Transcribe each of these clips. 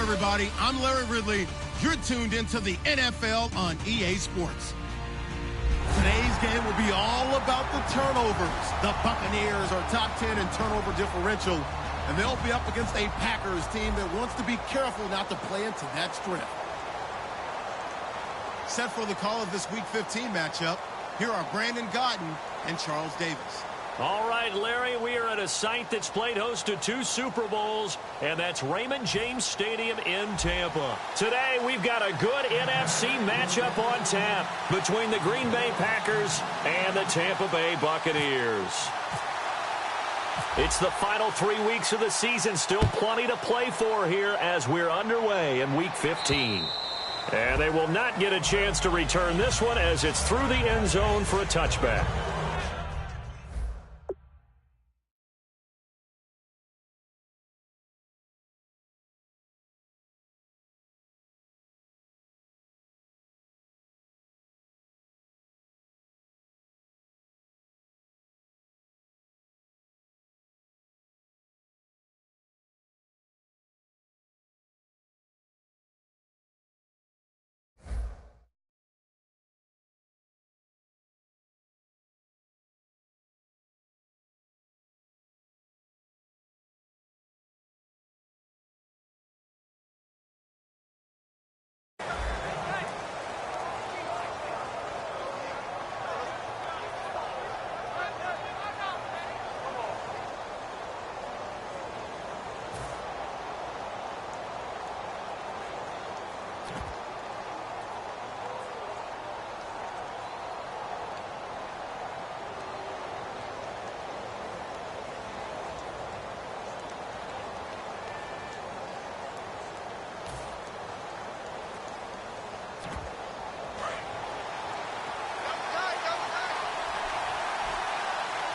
everybody. I'm Larry Ridley. You're tuned into the NFL on EA Sports. Today's game will be all about the turnovers. The Buccaneers are top 10 in turnover differential, and they'll be up against a Packers team that wants to be careful not to play into that strength. Set for the call of this Week 15 matchup, here are Brandon Gaudin and Charles Davis. All right, Larry, we are at a site that's played host to 2 Super Bowls, and that's Raymond James Stadium in Tampa. Today, we've got a good NFC matchup on tap between the Green Bay Packers and the Tampa Bay Buccaneers. It's the final 3 weeks of the season, still plenty to play for here as we're underway in Week 15. And they will not get a chance to return this one as it's through the end zone for a touchback.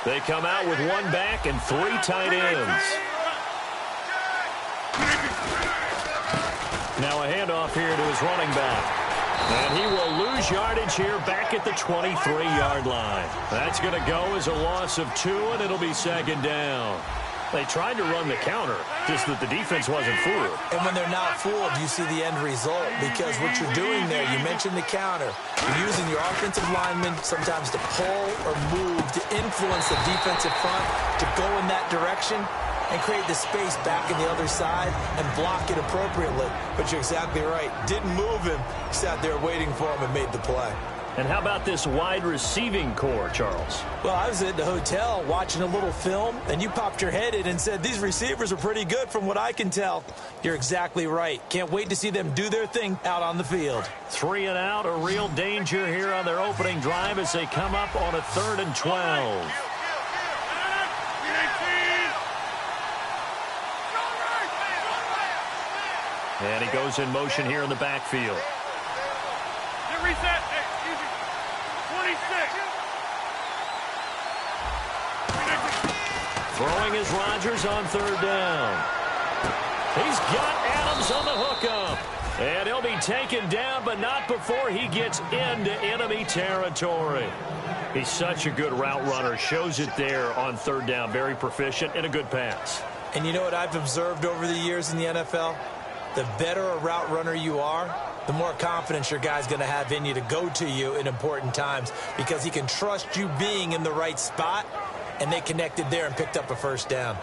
They come out with 1 back and 3 tight ends. Now a handoff here to his running back. And he will lose yardage here back at the 23-yard line. That's going to go as a loss of 2, and it'll be 2nd down. They tried to run the counter, just that the defense wasn't fooled. And when they're not fooled, you see the end result, because what you're doing there, you mentioned the counter. You're using your offensive linemen sometimes to pull or move to influence the defensive front to go in that direction and create the space back in the other side and block it appropriately. But you're exactly right. Didn't move him. Sat there waiting for him and made the play. And how about this wide receiving core, Charles? Well, I was at the hotel watching a little film, and you popped your head in and said, these receivers are pretty good from what I can tell. You're exactly right. Can't wait to see them do their thing out on the field. 3 and out, a real danger here on their opening drive as they come up on a 3rd and 12. And he goes in motion here in the backfield. Reset. Easy. 26. Throwing is Rodgers on 3rd down. He's got Adams on the hookup. And he'll be taken down, but not before he gets into enemy territory. He's such a good route runner. Shows it there on 3rd down. Very proficient and a good pass. And you know what I've observed over the years in the NFL? The better a route runner you are, the more confidence your guy's going to have in you to go to you in important times, because he can trust you being in the right spot, and they connected there and picked up a 1st down.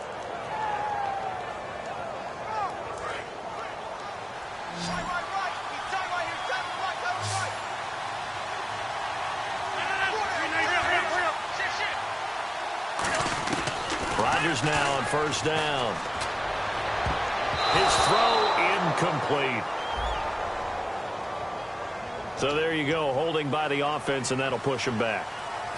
Rodgers now on 1st down. His throw incomplete. So there you go, holding by the offense, and that'll push him back.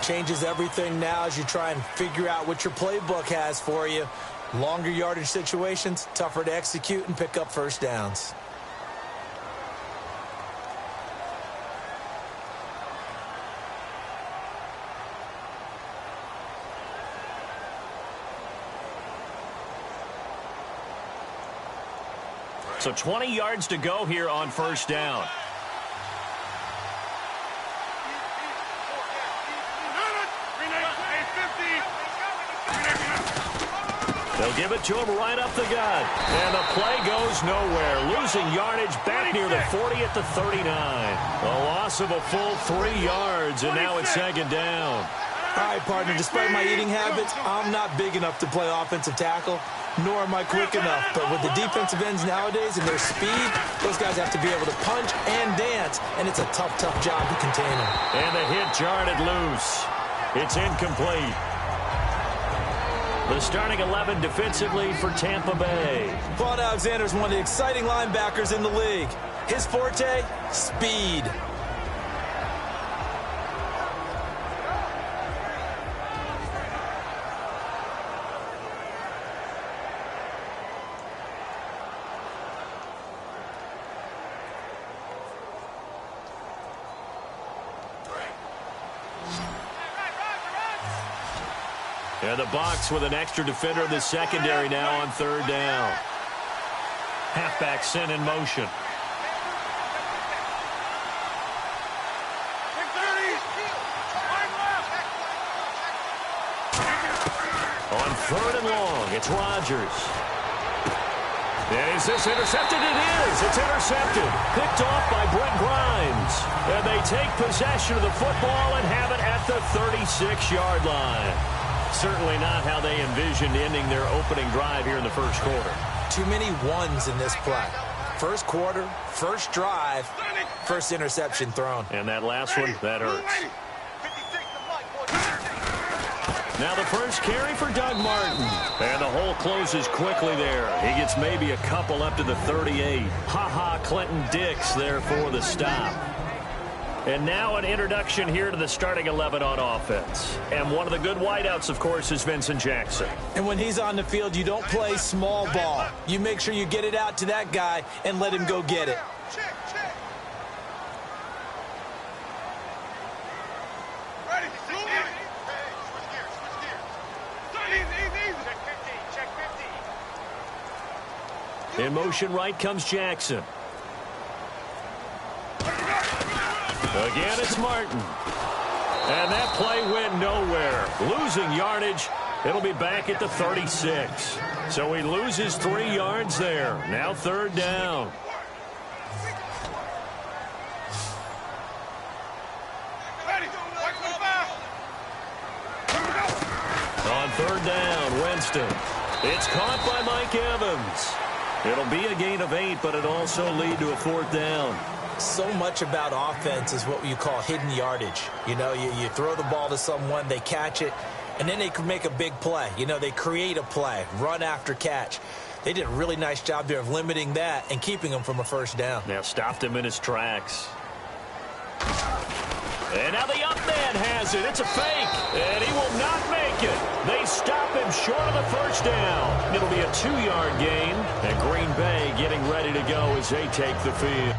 Changes everything now as you try and figure out what your playbook has for you. Longer yardage situations, tougher to execute and pick up 1st downs. So 20 yards to go here on 1st down. They'll give it to him right up the gut. And the play goes goes nowhere, losing yardage back near the 40 at the 39. A loss of a full 3 yards, and now it's second down. All right, partner, despite my eating habits, I'm not big enough to play offensive tackle, nor am I quick enough. But with the defensive ends nowadays and their speed, those guys have to be able to punch and dance, and it's a tough, tough job to contain them. And the hit jarred it loose. It's incomplete. The starting 11 defensively for Tampa Bay. Vaughn Alexander is one of the exciting linebackers in the league. His forte, speed. And the box with an extra defender in the secondary now on third down. Halfback sent in motion. On third and long, it's Rodgers. Is this intercepted? It is. It's intercepted. Picked off by Brent Grimes. And they take possession of the football and have it at the 36-yard line. Certainly not how they envisioned ending their opening drive here in the first quarter. Too many ones in this play. First quarter, first drive, first interception thrown. And that last one, that hurts. Now the first carry for Doug Martin. And the hole closes quickly there. He gets maybe a couple up to the 38. Ha-ha, Clinton Dix there for the stop. And now an introduction here to the starting 11 on offense. And one of the good wideouts, of course, is Vincent Jackson. And when he's on the field, you don't play small ball. You make sure you get it out to that guy and let him go get it. In motion right comes Jackson. Again, it's Martin. And that play went nowhere. Losing yardage. It'll be back at the 36. So he loses 3 yards there. Now third down. On third down, Winston. It's caught by Mike Evans. It'll be a gain of 8, but it'll also lead to a fourth down. So much about offense is what you call hidden yardage. You know, you throw the ball to someone, they catch it, and then they can make a big play. You know, they create a play, run after catch. They did a really nice job there of limiting that and keeping him from a first down. Now stopped him in his tracks. And now the up man has it. It's a fake, and he will not make it. They stop him short of the first down. It'll be a 2-yard gain, and Green Bay getting ready to go as they take the field.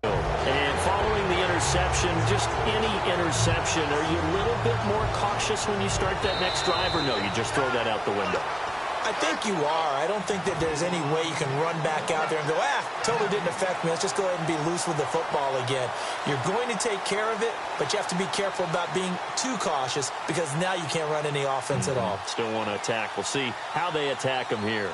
And following the interception, just any interception, are you a little bit more cautious when you start that next drive, or no, you just throw that out the window? I think you are. I don't think that there's any way you can run back out there and go, totally didn't affect me. Let's just go ahead and be loose with the football again. You're going to take care of it, but you have to be careful about being too cautious because now you can't run any offense at all. Still want to attack. We'll see how they attack them here.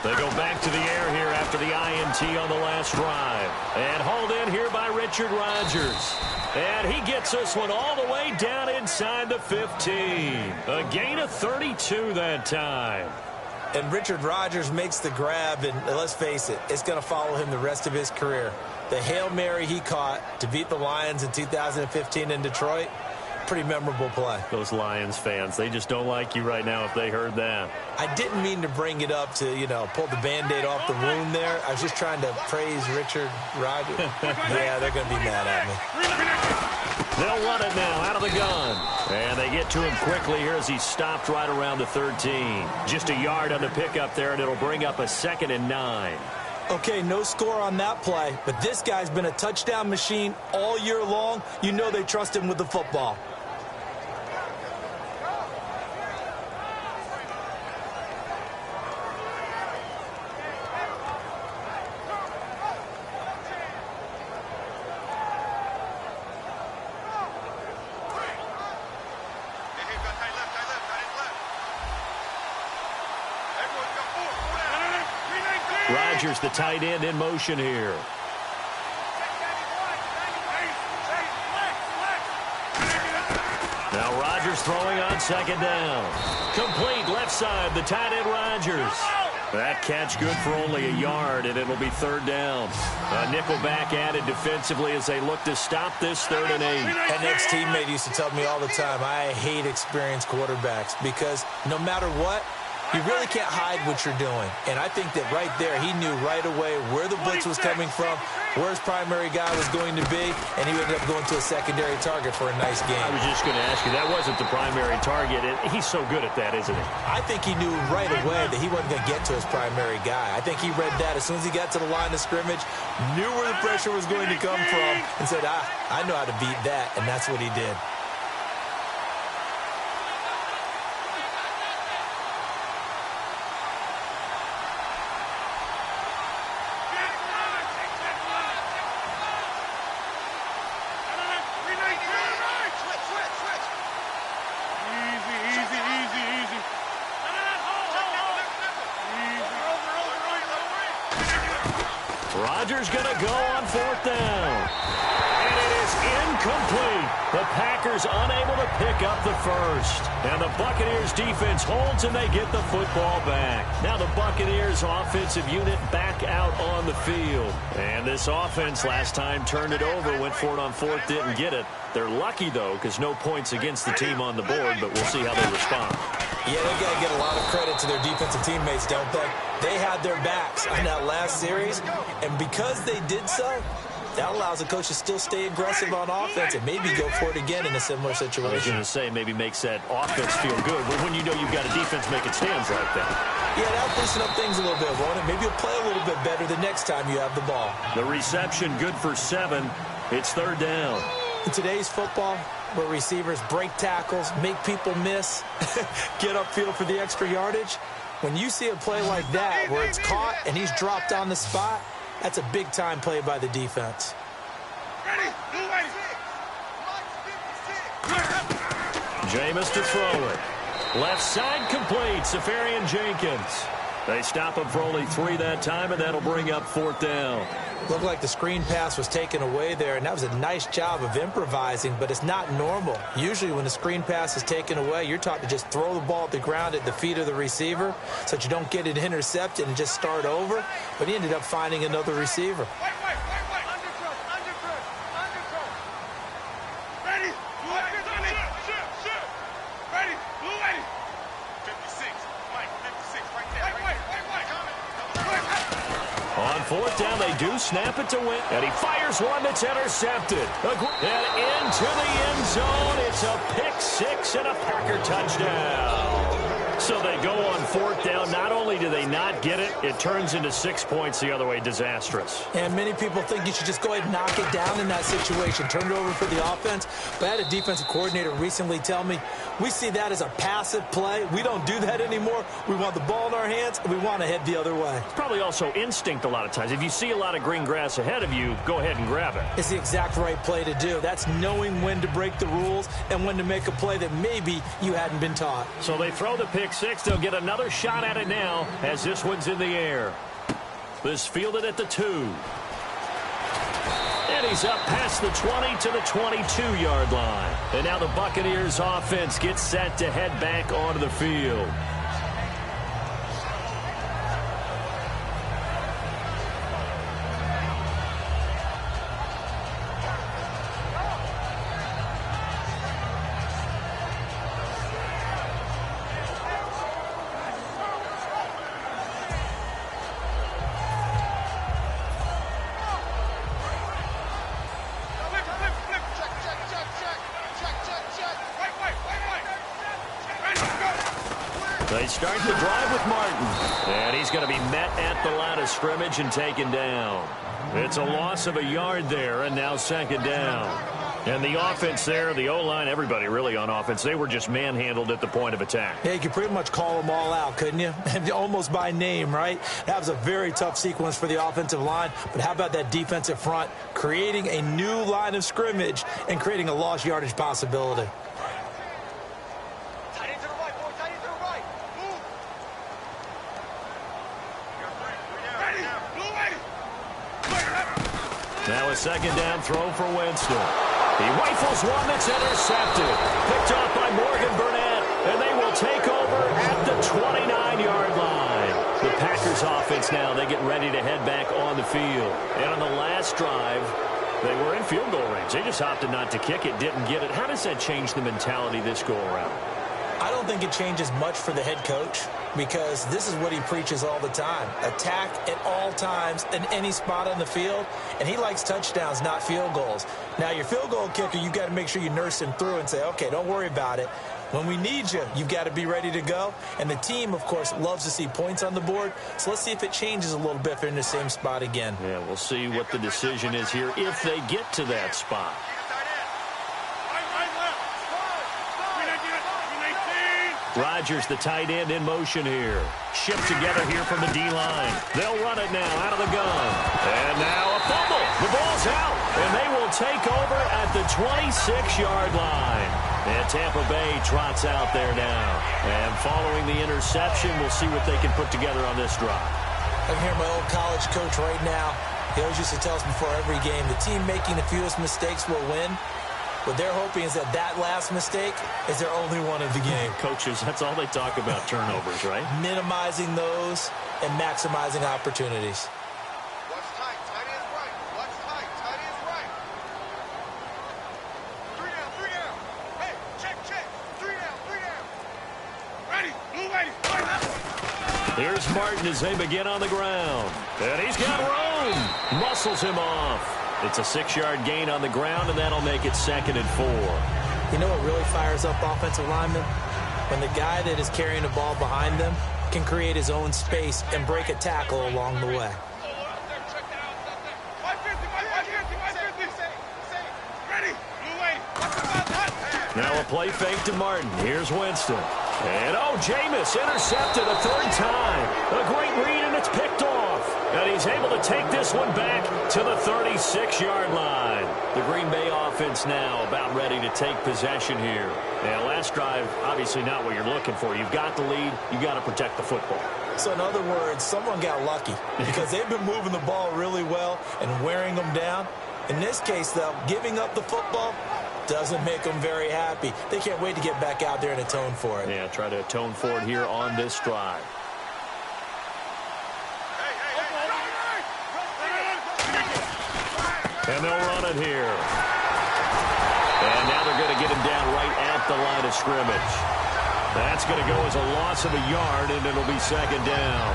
They go back to the air here after the INT on the last drive. And hauled in here by Richard Rodgers. And he gets this one all the way down inside the 15. A gain of 32 that time. And Richard Rodgers makes the grab, and let's face it, it's going to follow him the rest of his career. The Hail Mary he caught to beat the Lions in 2015 in Detroit, pretty memorable play. Those Lions fans, they just don't like you right now if they heard that. I didn't mean to bring it up to, pull the Band-Aid off the wound there. I was just trying to praise Richard Rodgers. Yeah, they're going to be mad at me. They'll run it now out of the gun. And they get to him quickly here as he stopped right around the 13. Just a yard on the pickup there, and it'll bring up a 2nd and 9. Okay, no score on that play, but this guy's been a touchdown machine all year long. You know they trust him with the football. Rodgers, the tight end, in motion here. Now Rodgers throwing on second down. Complete left side, the tight end Rodgers. That catch good for only a yard, and it'll be third down. A nickel back added defensively as they look to stop this 3rd and 8. An ex-teammate used to tell me all the time, I hate experienced quarterbacks because no matter what, you really can't hide what you're doing. And I think that right there, he knew right away where the blitz was coming from, where his primary guy was going to be, and he ended up going to a secondary target for a nice game. I was just going to ask you, that wasn't the primary target. He's so good at that, isn't he? I think he knew right away that he wasn't going to get to his primary guy. I think he read that as soon as he got to the line of scrimmage, knew where the pressure was going to come from, and said, I know how to beat that, and that's what he did. Rodgers going to go on 4th down. And it is incomplete. The Packers unable to pick up the first. And the Buccaneers defense holds and they get the football back. Now the Buccaneers offensive unit back out on the field. And this offense last time turned it over, went for it on 4th, didn't get it. They're lucky, though, because no points against the team on the board, but we'll see how they respond. Yeah, they've got to get a lot of credit to their defensive teammates, don't they? They had their backs on that last series, and because they did so, that allows the coach to still stay aggressive on offense and maybe go for it again in a similar situation. I was going to say maybe makes that offense feel good, but when you know you've got a defense making stands like that. Yeah, that'll loosen up things a little bit, won't it? Maybe you'll play a little bit better the next time you have the ball. The reception good for 7. It's 3rd down. In today's football, where receivers break tackles, make people miss, get upfield for the extra yardage, when you see a play like that where it's caught and he's dropped on the spot, that's a big-time play by the defense. Jameis to throw it. Left side complete. Safarian Jenkins. They stop him for only 3 that time, and that'll bring up 4th down. Looked like the screen pass was taken away there, and that was a nice job of improvising, but it's not normal. Usually when the screen pass is taken away, you're taught to just throw the ball at the ground at the feet of the receiver so that you don't get it intercepted and just start over, but he ended up finding another receiver. On 4th down, they do snap it to win. And he fires one that's intercepted. And into the end zone. It's a pick 6 and a Packer touchdown. So they go on 4th down. Not only do they not get it, it turns into 6 points the other way. Disastrous. And many people think you should just go ahead and knock it down in that situation. Turn it over for the offense. But I had a defensive coordinator recently tell me, we see that as a passive play. We don't do that anymore. We want the ball in our hands, and we want to head the other way. It's probably also instinct a lot of times. If you see a lot of green grass ahead of you, go ahead and grab it. It's the exact right play to do. That's knowing when to break the rules and when to make a play that maybe you hadn't been taught. So they throw the pick 6. They'll get another shot at it now as this one's in the air. This fielded at the 2. And he's up past the 20 to the 22-yard line. And now the Buccaneers offense gets set to head back onto the field. They start the drive with Martin. And he's going to be met at the line of scrimmage and taken down. It's a loss of a yard there, and now 2nd down. And the offense there, the O-line, everybody really on offense, they were just manhandled at the point of attack. Yeah, you could pretty much call them all out, couldn't you? Almost by name, right? That was a very tough sequence for the offensive line. But how about that defensive front creating a new line of scrimmage and creating a lost yardage possibility? Now a second down throw for Winston. He rifles one that's intercepted. Picked off by Morgan Burnett, and they will take over at the 29-yard line. The Packers offense now, they get ready to head back on the field. And on the last drive, they were in field goal range. They just opted not to kick it, didn't get it. How does that change the mentality this go-around? I don't think it changes much for the head coach because this is what he preaches all the time. Attack at all times in any spot on the field, and he likes touchdowns, not field goals. Now, your field goal kicker, you've got to make sure you nurse him through and say, okay, don't worry about it. When we need you, you've got to be ready to go. And the team, of course, loves to see points on the board. So let's see if it changes a little bit if they're in the same spot again. Yeah, we'll see what the decision is here if they get to that spot. Rodgers, the tight end, in motion here. Shipped together here from the D-line. They'll run it now out of the gun. And now a fumble. The ball's out. And they will take over at the 26-yard line. And Tampa Bay trots out there now. And following the interception, we'll see what they can put together on this drive. I can hear my old college coach right now. He always used to tell us before every game, the team making the fewest mistakes will win. What they're hoping is that last mistake is their only one of the game. Coaches, that's all they talk about, turnovers, right? Minimizing those and maximizing opportunities. Watch tight. Tight end's right. Watch tight. Tight end's right. 3 down. Hey, check. 3 down. Ready. Blue ready. Here's Martin as they begin on the ground. And he's got room. Muscles him off. It's a 6-yard gain on the ground, and that'll make it 2nd and 4. You know what really fires up offensive linemen? When the guy that is carrying the ball behind them can create his own space and break a tackle along the way. Now a play fake to Martin. Here's Winston. And, Jameis intercepted a 3rd time. A great read, and it's picked off. And he's able to take this one back to the 36-yard line. The Green Bay offense now about ready to take possession here. And last drive, obviously not what you're looking for. You've got the lead. You've got to protect the football. So in other words, someone got lucky because they've been moving the ball really well and wearing them down. In this case, though, giving up the football doesn't make them very happy. They can't wait to get back out there and atone for it. Yeah, try to atone for it here on this drive. And they'll run it here. And now they're going to get him down right at the line of scrimmage. That's going to go as a loss of a yard, and it'll be 2nd down.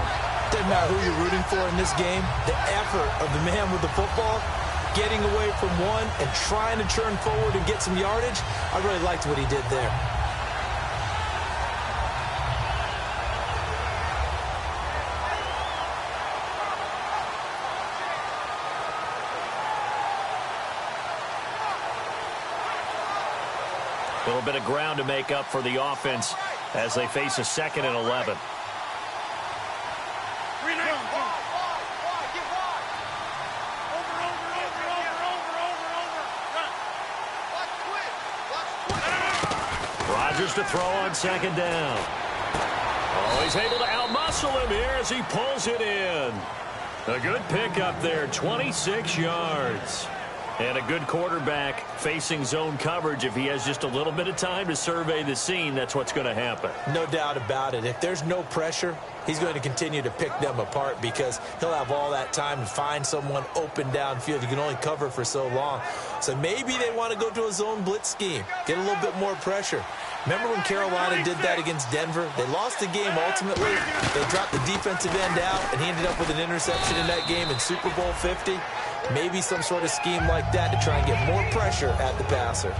Doesn't matter who you're rooting for in this game. The effort of the man with the football, getting away from one and trying to turn forward and get some yardage, I really liked what he did there. A little bit of ground to make up for the offense as they face a 2nd and 11. Rodgers to throw on 2nd down. He's able to outmuscle him here as he pulls it in. A good pickup there, 26 yards. And a good quarterback facing zone coverage. If he has just a little bit of time to survey the scene, that's what's going to happen. No doubt about it. If there's no pressure, he's going to continue to pick them apart because he'll have all that time to find someone open downfield. You can only cover for so long. So maybe they want to go to a zone blitz scheme, get a little bit more pressure. Remember when Carolina did that against Denver? They lost the game ultimately. They dropped the defensive end out, and he ended up with an interception in that game in Super Bowl 50. Maybe some sort of scheme like that to try and get more pressure at the passer.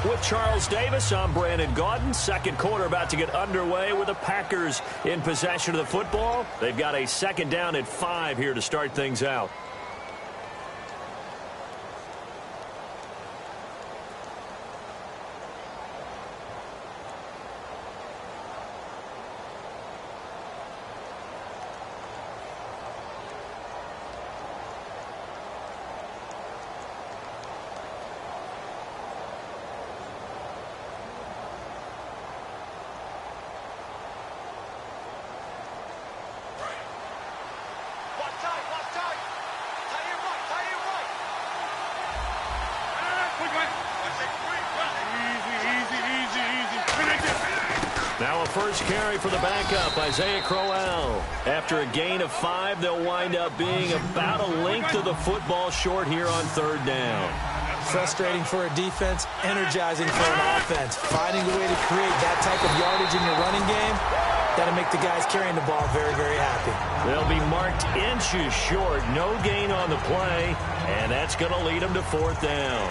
With Charles Davis, I'm Brandon Gaudin. 2nd quarter about to get underway with the Packers in possession of the football. They've got a 2nd down at 5 here to start things out. Now a first carry for the backup, Isaiah Crowell. After a gain of 5, they'll wind up being about a length of the football short here on third down. Frustrating for a defense, energizing for an offense. Finding a way to create that type of yardage in your running game, that'll make the guys carrying the ball very, very happy. They'll be marked inches short, no gain on the play, and that's going to lead them to fourth down.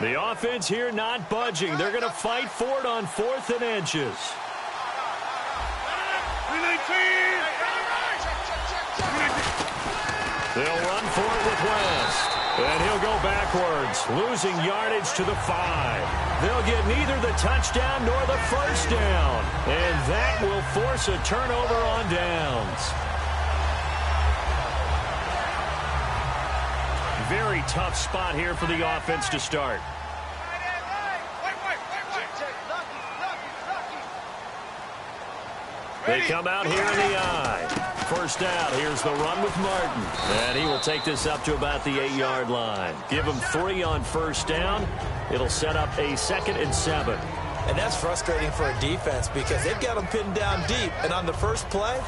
The offense here not budging. They're going to fight for it on 4th and inches. They'll run for it with West. And he'll go backwards, losing yardage to the 5. They'll get neither the touchdown nor the first down. And that will force a turnover on downs. Very tough spot here for the offense to start. They come out here in the eye. First down, here's the run with Martin. And he will take this up to about the 8-yard line. Give him 3 on first down. It'll set up a 2nd and 7. And that's frustrating for a defense because they've got them pinned down deep. And on the first play,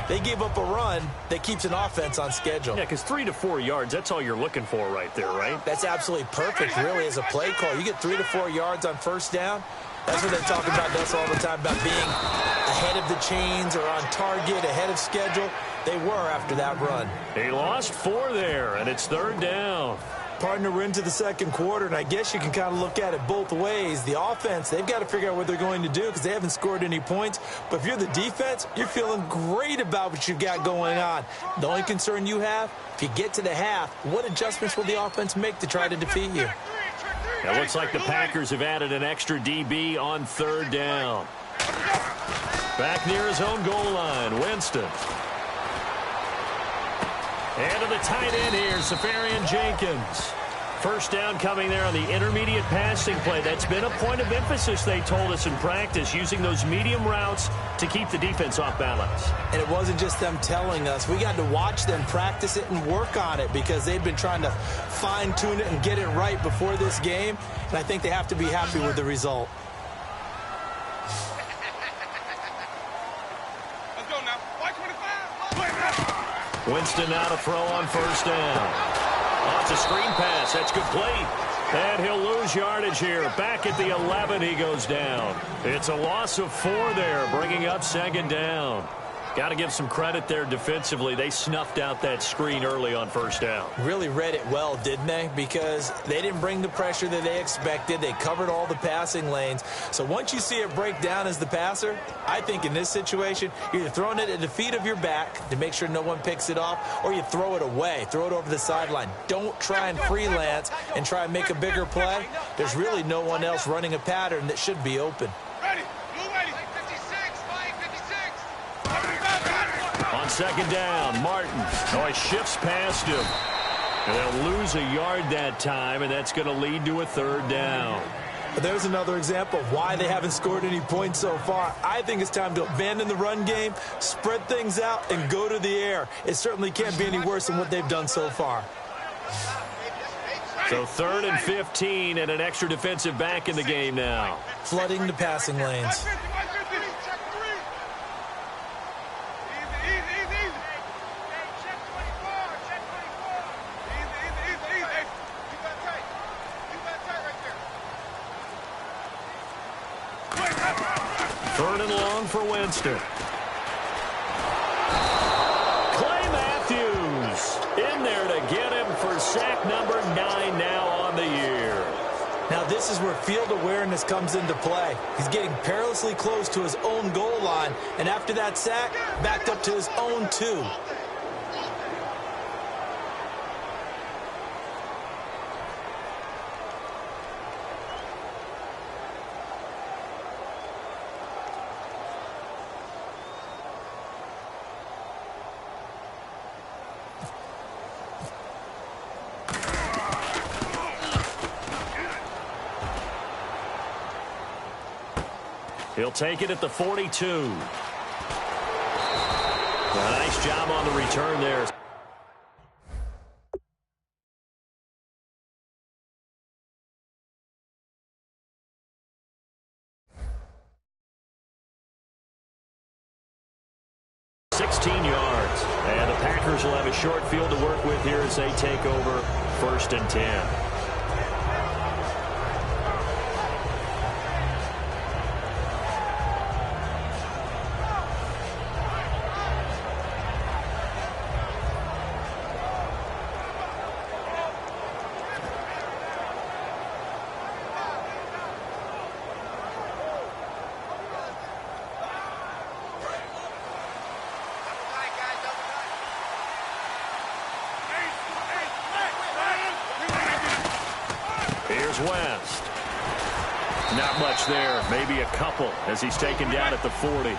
they give up a run that keeps an offense on schedule. Yeah, because 3 to 4 yards, that's all you're looking for right there, right? That's absolutely perfect, really, as a play call. You get 3 to 4 yards on first down. That's what they talk about us all the time, about being ahead of the chains or on target, ahead of schedule. They were after that run. He lost 4 there, and it's third down. Partner, we're into the second quarter, and I guess you can kind of look at it both ways. The offense, they've got to figure out what they're going to do because they haven't scored any points. But if you're the defense, you're feeling great about what you've got going on. The only concern you have, if you get to the half, what adjustments will the offense make to try to defeat you? It looks like the Packers have added an extra DB on third down. Back near his own goal line, Winston. And to the tight end here, Safarian Jenkins. First down coming there on the intermediate passing play. That's been a point of emphasis, they told us in practice, using those medium routes to keep the defense off balance. And it wasn't just them telling us. We got to watch them practice it and work on it because they've been trying to fine-tune it and get it right before this game. And I think they have to be happy with the result. Let's go now. White 25. Winston now to throw on first down. Off the screen pass. That's complete. And he'll lose yardage here. Back at the 11, he goes down. It's a loss of 4 there, bringing up second down. Got to give some credit there defensively. They snuffed out that screen early on first down. Really read it well, didn't they? Because they didn't bring the pressure that they expected. They covered all the passing lanes. So once you see it break down as the passer, I think in this situation, you're either throwing it at the feet of your back to make sure no one picks it off, or you throw it away, throw it over the sideline. Don't try and freelance and try and make a bigger play. There's really no one else running a pattern that should be open. Ready. Blue ready. 56. 56. On second down, Martin. Oh, he shifts past him. And they'll lose a yard that time, and that's going to lead to a third down. There's another example of why they haven't scored any points so far. I think it's time to abandon the run game, spread things out, and go to the air. It certainly can't be any worse than what they've done so far. So 3rd and 15 and an extra defensive back in the game now. Flooding the passing lanes. Third and long for Winston. Clay Matthews in there to get him for sack number 9 now on the year. Now this is where field awareness comes into play. He's getting perilously close to his own goal line, and after that sack, backed up to his own 2. He'll take it at the 42. A nice job on the return there. Yards. And the Packers will have a short field to work with here as they take over 1st and 10. Here's West. Not much there. Maybe a couple as he's taken down at the 40.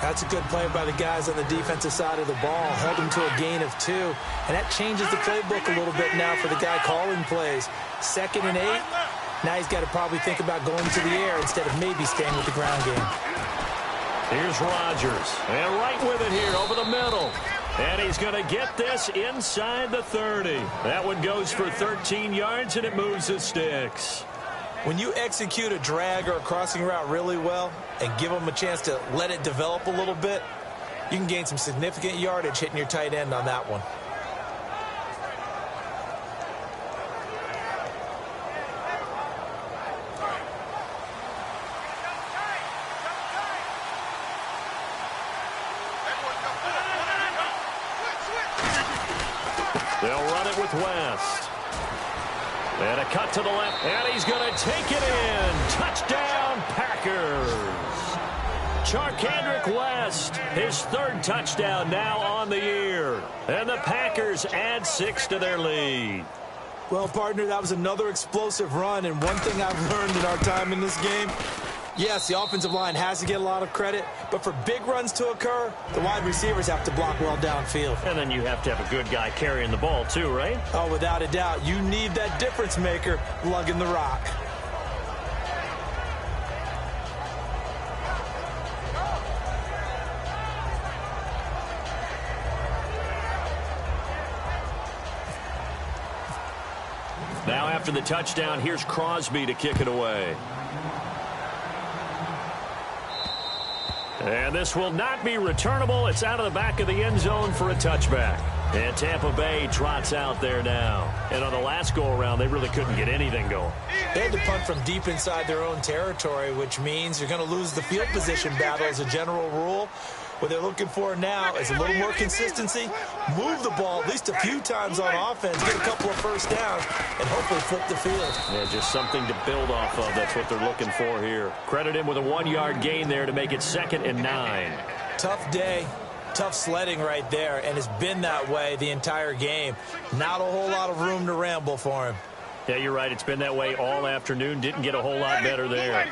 That's a good play by the guys on the defensive side of the ball. Held him to a gain of 2. And that changes the playbook a little bit now for the guy calling plays. 2nd and 8. Now he's got to probably think about going to the air instead of maybe staying with the ground game. Here's Rodgers. And right with it here over the middle. And he's going to get this inside the 30. That one goes for 13 yards, and it moves the sticks. When you execute a drag or a crossing route really well and give them a chance to let it develop a little bit, you can gain some significant yardage hitting your tight end on that one. They'll run it with West. And a cut to the left, and he's going to take it in. Touchdown, Packers. Charkandrick West, his 3rd touchdown now on the year. And the Packers add 6 to their lead. Well, partner, that was another explosive run, and one thing I've learned in our time in this game, yes, the offensive line has to get a lot of credit, but for big runs to occur, the wide receivers have to block well downfield. And then you have to have a good guy carrying the ball too, right? Oh, without a doubt. You need that difference maker lugging the rock. Now after the touchdown, here's Crosby to kick it away. And this will not be returnable. It's out of the back of the end zone for a touchback. And Tampa Bay trots out there now. And on the last go-around, they really couldn't get anything going. They had to punt from deep inside their own territory, which means you're going to lose the field position battle as a general rule. What they're looking for now is a little more consistency, move the ball at least a few times on offense, get a couple of first downs, and hopefully flip the field. Yeah, just something to build off of. That's what they're looking for here. Credit him with a 1-yard gain there to make it 2nd and 9. Tough day, tough sledding right there, and it's been that way the entire game. Not a whole lot of room to ramble for him. Yeah, you're right. It's been that way all afternoon. Didn't get a whole lot better there.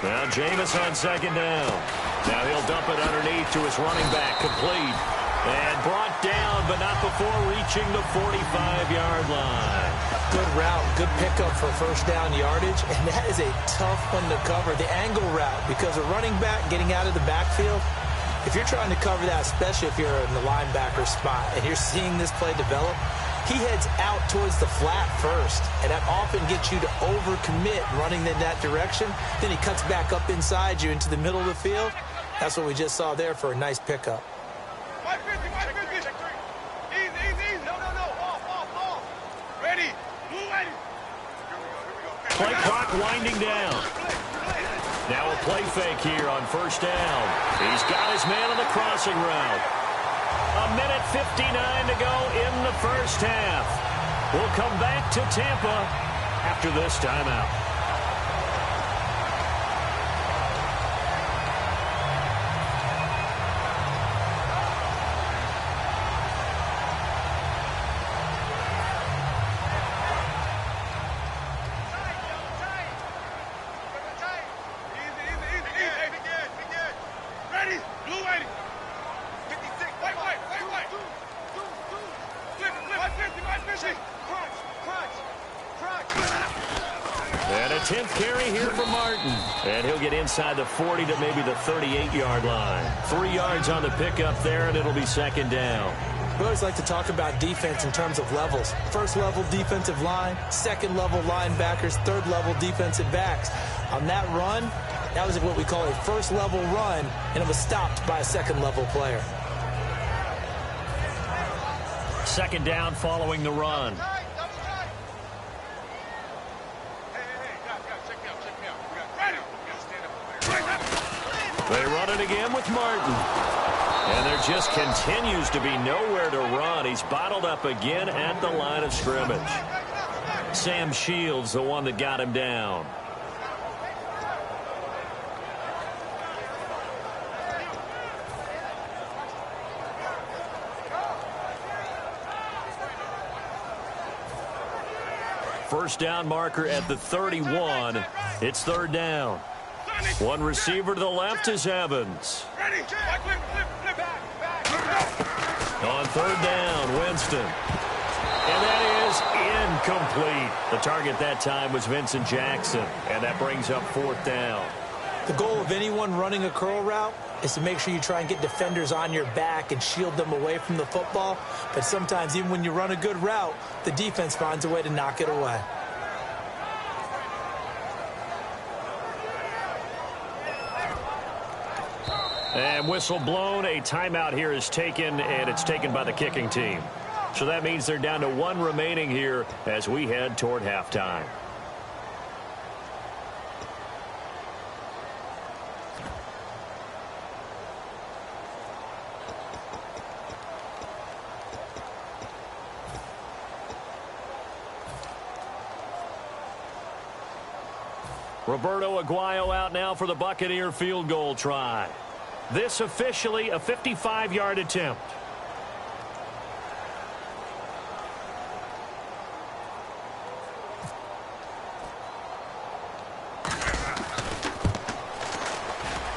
Now Jameis on 2nd down. Now he'll dump it underneath to his running back, complete. And brought down, but not before reaching the 45-yard line. Good route, good pickup for first down yardage, and that is a tough one to cover, the angle route, because a running back getting out of the backfield, if you're trying to cover that, especially if you're in the linebacker spot, and you're seeing this play develop, he heads out towards the flat first, and that often gets you to overcommit running in that direction. Then he cuts back up inside you into the middle of the field. That's what we just saw there for a nice pickup. 550, 550. Easy. No. Off. Ready. Blue ready. Play clock winding down. Now a play fake here on first down. He's got his man on the crossing route. 1:59 to go in the first half. We'll come back to Tampa after this timeout. And 10th carry here for Martin. And he'll get inside the 40 to maybe the 38-yard line. 3 yards on the pickup there, and it'll be second down. We always like to talk about defense in terms of levels. First level defensive line, second level linebackers, third level defensive backs. On that run, that was what we call a first level run, and it was stopped by a second level player. Second down following the run. They run it again with Martin. And there just continues to be nowhere to run. He's bottled up again at the line of scrimmage. Sam Shields, the one that got him down. First down marker at the 31. It's third down. One receiver to the left is Evans. On third down, Winston. And that is incomplete. The target that time was Vincent Jackson. And that brings up fourth down. The goal of anyone running a curl route is to make sure you try and get defenders on your back and shield them away from the football. But sometimes even when you run a good route, the defense finds a way to knock it away. And whistle blown. A timeout here is taken, and it's taken by the kicking team. So that means they're down to one remaining here as we head toward halftime. Roberto Aguayo out now for the Buccaneer field goal try. This officially a 55-yard attempt.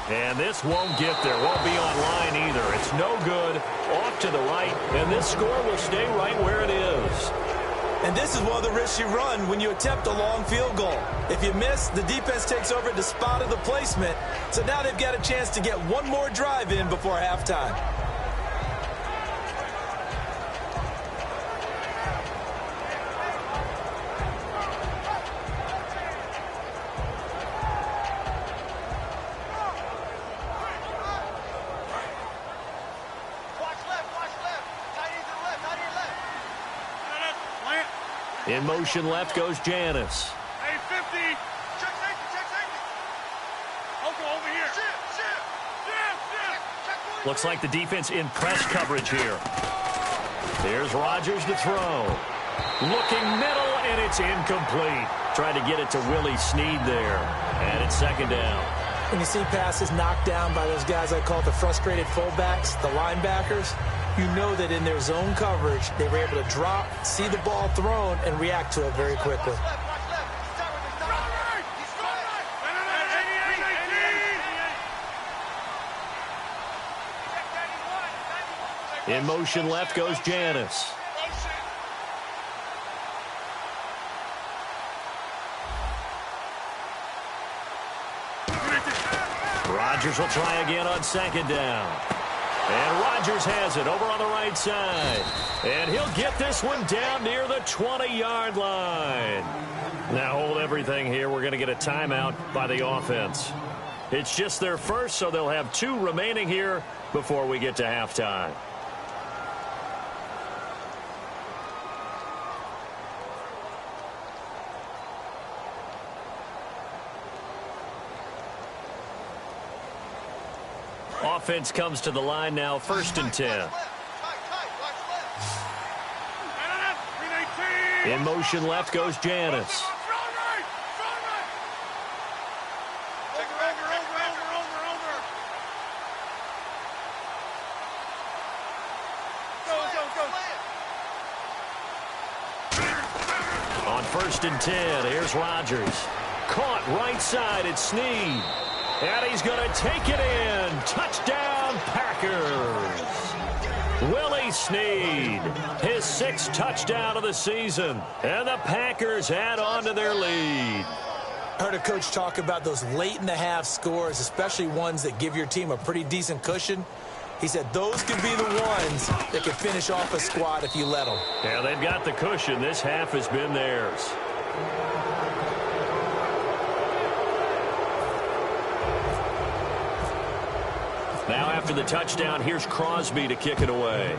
And this won't get there. Won't be on line either. It's no good. Off to the right. And this score will stay right where it is. And this is one of the risks you run when you attempt a long field goal. If you miss, the defense takes over at the spot of the placement. So now they've got a chance to get one more drive in before halftime. In motion left goes Janis. Hey, 50. Check safety. Uncle, over here. Shift. Looks like the defense in press coverage here. Here's Rodgers to throw. Looking middle, and it's incomplete. Tried to get it to Willie Snead there. And it's second down. When you see passes knocked down by those guys I call the frustrated fullbacks, the linebackers, you know that in their zone coverage, they were able to drop, see the ball thrown, and react to it very quickly. In motion left goes Janis. Rodgers will try again on second down. And Rodgers has it over on the right side. And he'll get this one down near the 20-yard line. Now hold everything here. We're going to get a timeout by the offense. It's just their first, so they'll have 2 remaining here before we get to halftime. Offense comes to the line now, 1st and 10. In motion left goes Janis. On 1st and 10, here's Rodgers. Caught right side at Snead. And he's going to take it in. Touchdown, Packers. Willie Snead, his 6th touchdown of the season. And the Packers add on to their lead. I heard a coach talk about those late-in-the-half scores, especially ones that give your team a pretty decent cushion. He said those could be the ones that could finish off a squad if you let them. Yeah, they've got the cushion. This half has been theirs. Now after the touchdown, here's Crosby to kick it away.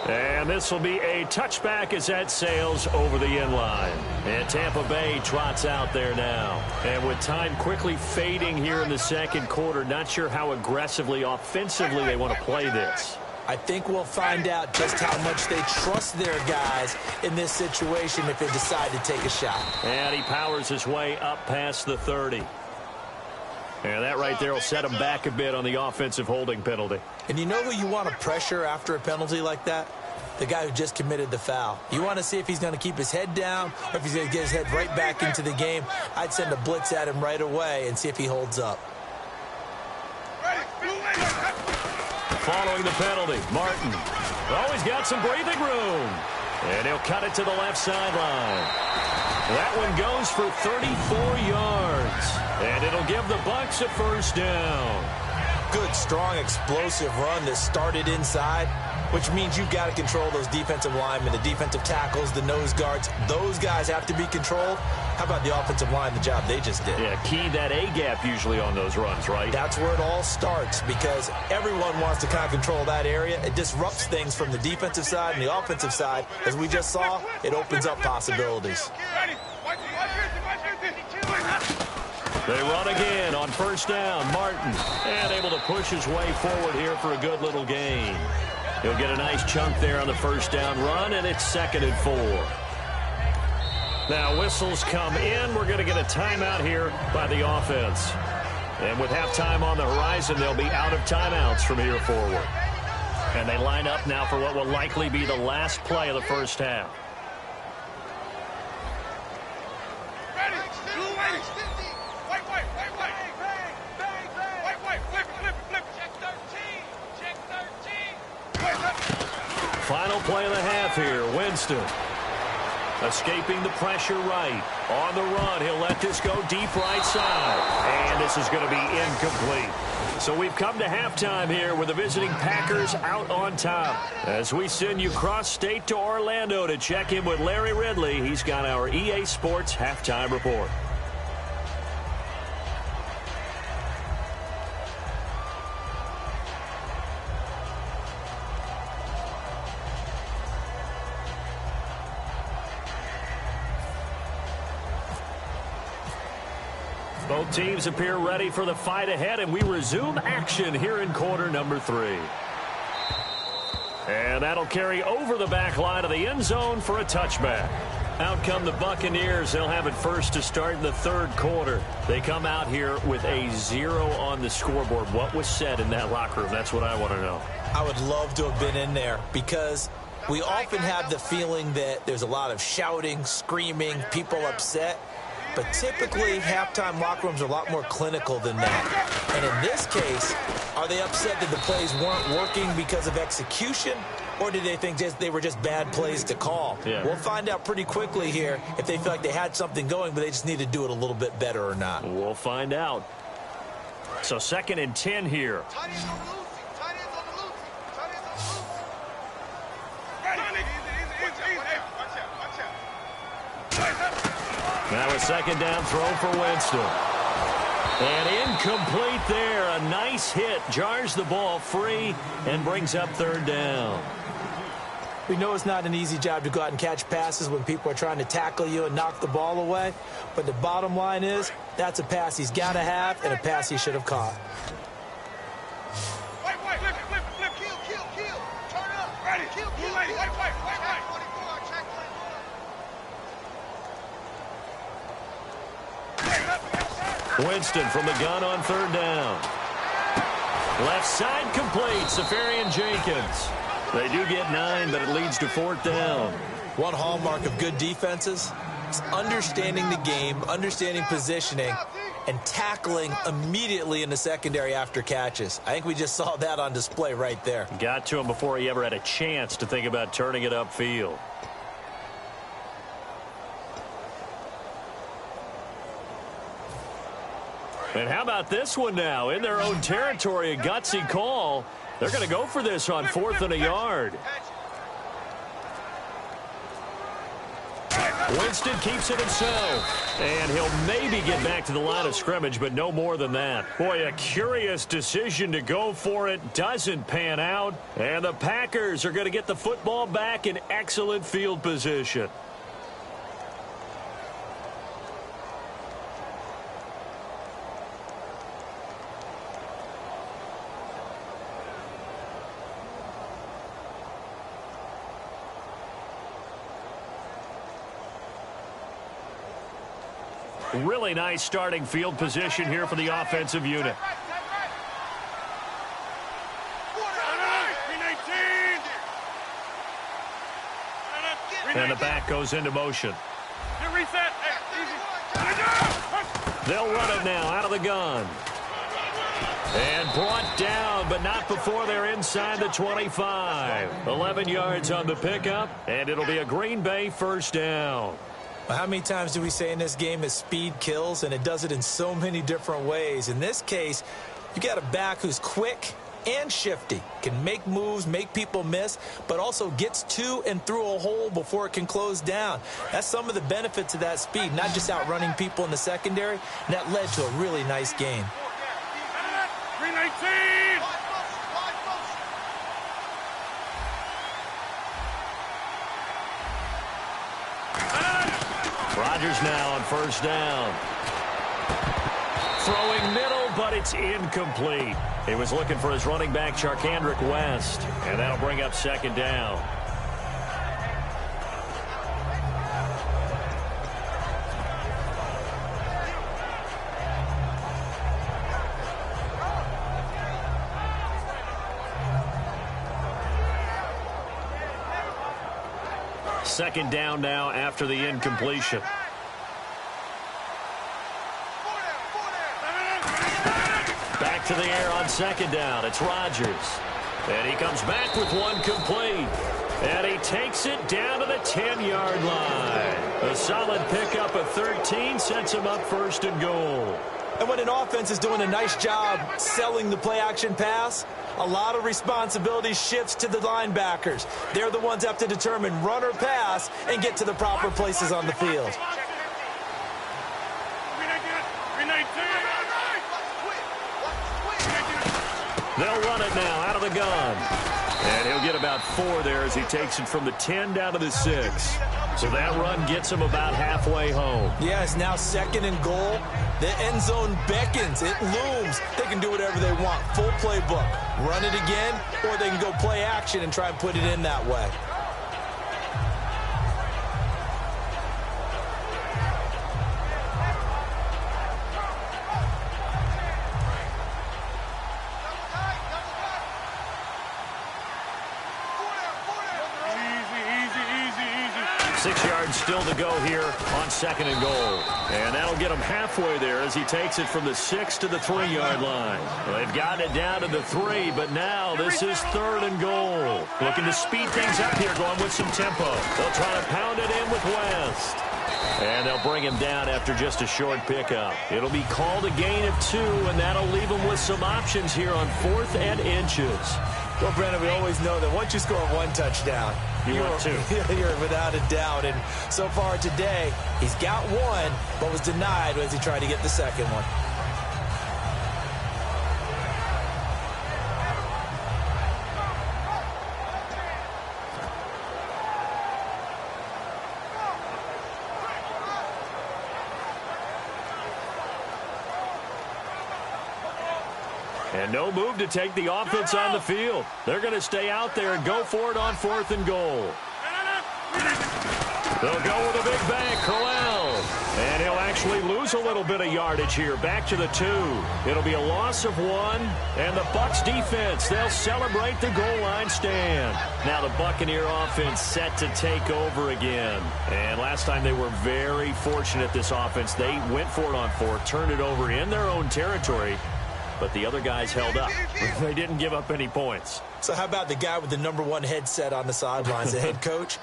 And this will be a touchback as that sails over the end line. And Tampa Bay trots out there now. And with time quickly fading here in the second quarter, not sure how aggressively, offensively they want to play this. I think we'll find out just how much they trust their guys in this situation if they decide to take a shot. And he powers his way up past the 30. And that right there will set him back a bit on the offensive holding penalty. And you know who you want to pressure after a penalty like that? The guy who just committed the foul. You want to see if he's going to keep his head down or if he's going to get his head right back into the game. I'd send a blitz at him right away and see if he holds up. Following the penalty, Martin. Oh, he's got some breathing room. And he'll cut it to the left sideline. That one goes for 34 yards. And it'll give the Bucs a first down. Good, strong, explosive run that started inside, which means you've got to control those defensive linemen, the defensive tackles, the nose guards. Those guys have to be controlled. How about the offensive line, the job they just did? Yeah, key that A-gap usually on those runs, right? That's where it all starts because everyone wants to kind of control that area. It disrupts things from the defensive side and the offensive side. As we just saw, it opens up possibilities. They run again on first down. Martin, and able to push his way forward here for a good little gain. He'll get a nice chunk there on the first down run, and it's 2nd and 4. Now whistles come in. We're going to get a timeout here by the offense. And with halftime on the horizon, they'll be out of timeouts from here forward. And they line up now for what will likely be the last play of the first half. Final play of the half here. Winston escaping the pressure right. On the run, he'll let this go deep right side. And this is going to be incomplete. So we've come to halftime here with the visiting Packers out on top. As we send you cross-state to Orlando to check in with Larry Ridley, he's got our EA Sports halftime report. Both teams appear ready for the fight ahead, and we resume action here in quarter number 3. And that'll carry over the back line of the end zone for a touchback. Out come the Buccaneers. They'll have it first to start in the third quarter. They come out here with a 0 on the scoreboard. What was said in that locker room? That's what I want to know. I would love to have been in there because we often have the feeling that there's a lot of shouting, screaming, people upset. But typically, halftime locker rooms are a lot more clinical than that. And in this case, are they upset that the plays weren't working because of execution? Or did they think they were just bad plays to call? Yeah. We'll find out pretty quickly here if they feel like they had something going, but they just need to do it a little bit better or not. We'll find out. So 2nd and 10 here. Now a 2nd down throw for Winston. And incomplete there. A nice hit. Jars the ball free and brings up 3rd down. We know it's not an easy job to go out and catch passes when people are trying to tackle you and knock the ball away. But the bottom line is that's a pass he's got to have and a pass he should have caught. Winston from the gun on 3rd down. Left side complete. Safarian Jenkins. They do get 9, but it leads to 4th down. One hallmark of good defenses is understanding the game, understanding positioning, and tackling immediately in the secondary after catches. I think we just saw that on display right there. Got to him before he ever had a chance to think about turning it upfield. And how about this one now? In their own territory, a gutsy call. They're going to go for this on 4th and a yard. Winston keeps it himself. And he'll maybe get back to the line of scrimmage, but no more than that. Boy, a curious decision to go for it. Doesn't pan out. And the Packers are going to get the football back in excellent field position. Really nice starting field position here for the offensive unit. And the back goes into motion. They'll run it now out of the gun. And brought down, but not before they're inside the 25. 11 yards on the pickup, and it'll be a Green Bay first down. How many times do we say in this game that speed kills, and it does it in so many different ways? In this case, you got a back who's quick and shifty, can make moves, make people miss, but also gets to and through a hole before it can close down. That's some of the benefits of that speed, not just outrunning people in the secondary, and that led to a really nice game. 319! Rodgers now on first down. Throwing middle, but it's incomplete. He was looking for his running back, Charkandrick West, and that'll bring up second down. Second down now after the incompletion. Back to the air on second down. It's Rodgers. And he comes back with one complete. And he takes it down to the 10-yard line. A solid pickup of 13 sets him up first and goal. And when an offense is doing a nice job selling the play-action pass, a lot of responsibility shifts to the linebackers. They're the ones that have to determine run or pass and get to the proper places on the field. They'll run it now out of the gun. And he'll get about 4 there as he takes it from the 10 down to the 6. So that run gets him about halfway home. Yeah, it's now second and goal. The end zone beckons. It looms. They can do whatever they want. Full playbook. Run it again, or they can go play action and try and put it in that way. Still to go here on second and goal. And that'll get him halfway there as he takes it from the 6 to the 3-yard line. Well, they've gotten it down to the 3, but now this is third and goal. Looking to speed things up here, going with some tempo. They'll try to pound it in with West. And they'll bring him down after just a short pickup. It'll be called a gain of 2, and that'll leave him with some options here on 4th and inches. Well, Brandon, we always know that once you score one touchdown, you want 2. You're without a doubt. And so far today, he's got 1, but was denied as he tried to get the second one. And no move to take the offense on the field. They're going to stay out there and go for it on 4th and goal. They'll go with a big bang, Crowell. And he'll actually lose a little bit of yardage here. Back to the 2. It'll be a loss of 1. And the Bucs defense, they'll celebrate the goal line stand. Now the Buccaneer offense set to take over again. And last time they were very fortunate, this offense. They went for it on 4, turned it over in their own territory. But the other guys held up. They didn't give up any points. So how about the guy with the #1 headset on the sidelines, the head coach?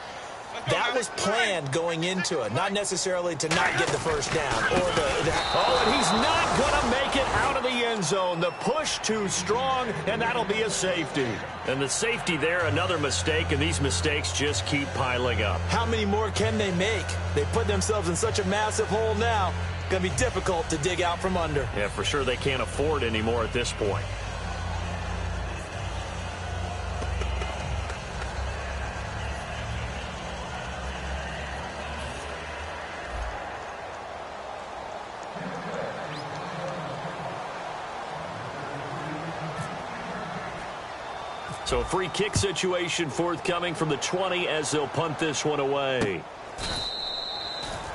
That was planned going into it, not necessarily to not get the first down. And he's not going to make it out of the end zone. The push too strong, and that'll be a safety. And the safety there, another mistake, and these mistakes just keep piling up. How many more can they make? They put themselves in such a massive hole now. It's going to be difficult to dig out from under. Yeah, for sure they can't afford anymore at this point. So a free kick situation forthcoming from the 20 as they'll punt this one away.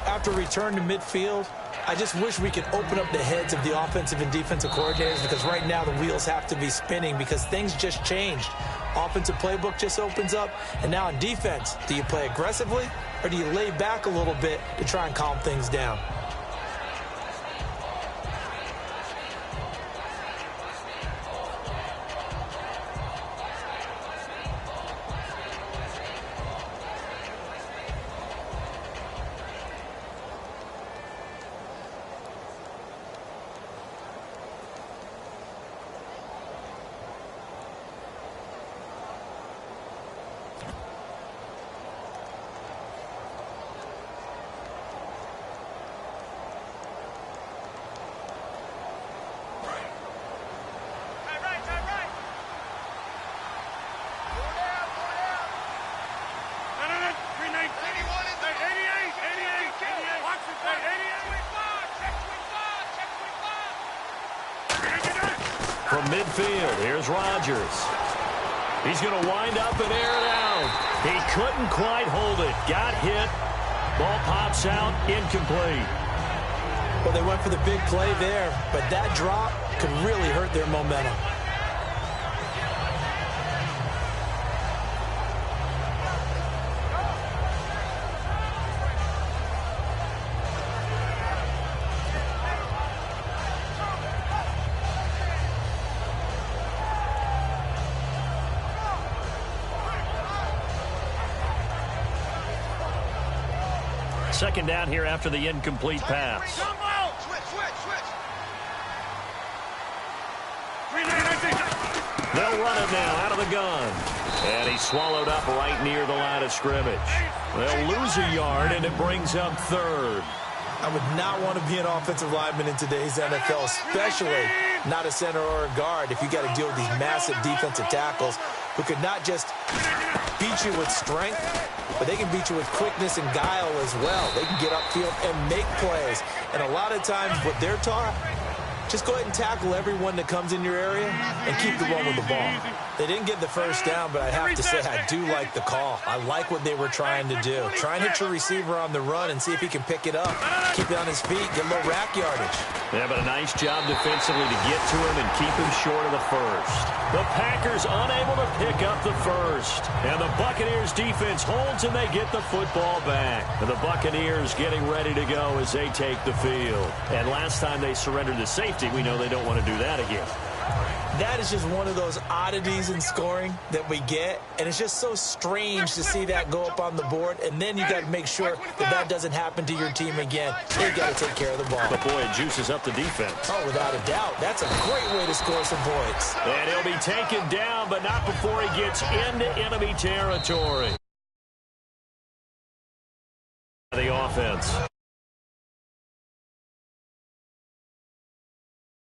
After return to midfield, I just wish we could open up the heads of the offensive and defensive coordinators, because right now the wheels have to be spinning because things just changed. Offensive playbook just opens up, and now on defense, do you play aggressively or do you lay back a little bit to try and calm things down? From midfield, here's Rodgers. He's going to wind up and air it out. He couldn't quite hold it. Got hit. Ball pops out, incomplete. Well, they went for the big play there, but that drop could really hurt their momentum. Second down here after the incomplete pass. They'll run it now out of the gun. And he's swallowed up right near the line of scrimmage. They'll lose a yard, and it brings up third. I would not want to be an offensive lineman in today's NFL, especially not a center or a guard, if you got to deal with these massive defensive tackles who could not just beat you with strength, but they can beat you with quickness and guile as well. They can get upfield and make plays. And a lot of times what they're taught, just go ahead and tackle everyone that comes in your area and keep the run with the ball. They didn't get the first down, but I have to say I do like the call. I like what they were trying to do. Try and hit your receiver on the run and see if he can pick it up, keep it on his feet, get a little rack yardage. Yeah, but a nice job defensively to get to him and keep him short of the first. The Packers unable to pick up the first. And the Buccaneers defense holds and they get the football back. And the Buccaneers getting ready to go as they take the field. And last time they surrendered the safety, we know they don't want to do that again. That is just one of those oddities in scoring that we get, and it's just so strange to see that go up on the board, and then you got to make sure that that doesn't happen to your team again. You got to take care of the ball. But boy, it juices up the defense. Oh, without a doubt. That's a great way to score some points. And he'll be taken down, but not before he gets into enemy territory. The offense.